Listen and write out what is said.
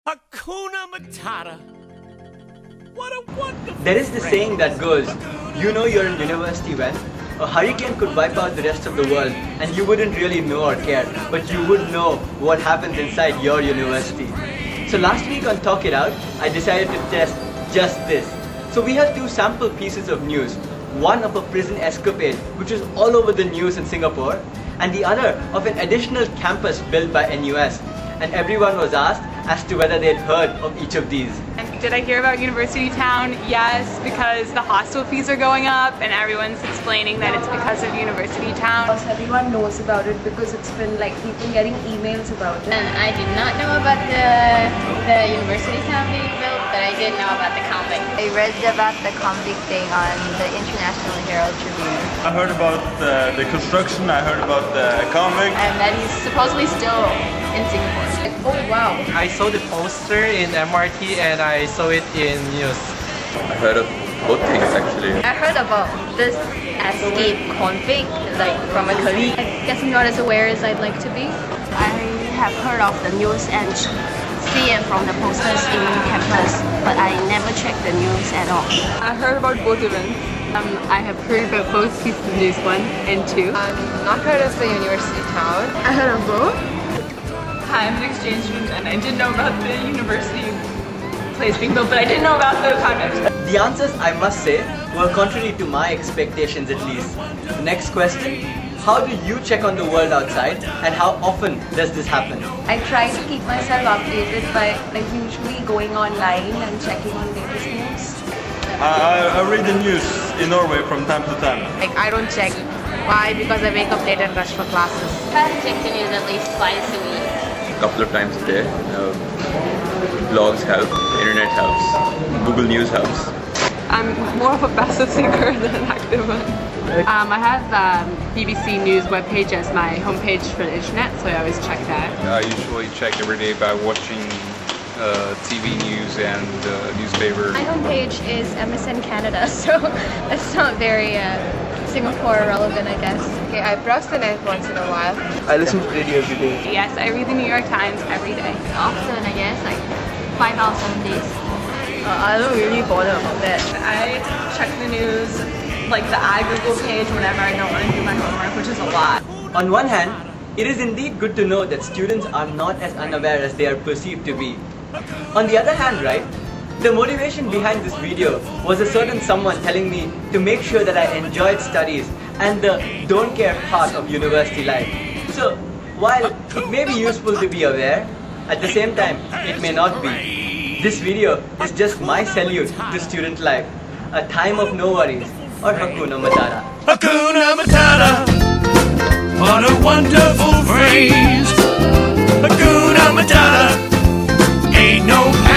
Hakuna Matata. What a wonderful There is the saying that goes, you know you're in university when a hurricane could wipe out the rest of the world and you wouldn't really know or care, but you would know what happens inside your university. So last week on Talk It Out, I decided to test just this. So we have two sample pieces of news. One of a prison escapade, which was all over the news in Singapore, and the other of an additional campus built by NUS. And everyone was asked as to whether they'd heard of each of these. Did I hear about University Town? Yes, because the hostel fees are going up and everyone's explaining that it's because of University Town. Everyone knows about it because it's been like people getting emails about it. And I did not know about the University Town being built, but I did know about the convict. I read about the convict thing on the International Herald Tribune. I heard about the construction, I heard about the convict. And that he's supposedly still in Singapore. Oh wow! I saw the poster in MRT and I saw it in news. I heard of both things actually. I heard about this escape convict, like from a colleague. I guess I'm not as aware as I'd like to be. I have heard of the news and see it from the posters in campus, but I never checked the news at all. I heard about both events. I have heard about both pieces of news, 1 and 2. I've not heard of the University Town. I heard of both. Hi, I'm an exchange student and I did know about the university place being built, but I didn't know about the convict. The answers, I must say, were contrary to my expectations at least. Next question, how do you check on the world outside and how often does this happen? I try to keep myself updated by like usually going online and checking on latest news. I read the news in Norway from time to time. Like I don't check. Why? Because I wake up late and rush for classes. I check the news at least twice a week. A couple of times a day. Blogs help, internet helps, Google News helps. I'm more of a passive thinker than an active one. I have BBC News webpage as my homepage for the internet, so I always check that. I usually check every day by watching TV news and newspaper. My homepage is MSN Canada, so it's not very Singapore relevant, I guess. Okay, I browse the net once in a while. I listen to radio every day. Yes, I read the New York Times every day. Often, I guess, like 5 out of 7 days. I don't really bother about that. I check the news, like the Google page whenever I don't want to do my homework, which is a lot. On one hand, it is indeed good to know that students are not as unaware as they are perceived to be. On the other hand, right, the motivation behind this video was a certain someone telling me to make sure that I enjoyed studies and the don't care part of university life. So, while it may be useful to be aware, at the same time, it may not be. This video is just my salute to student life, a time of no worries, or Hakuna Matata. Hakuna Matata. What a wonderful phrase. Hakuna Matata.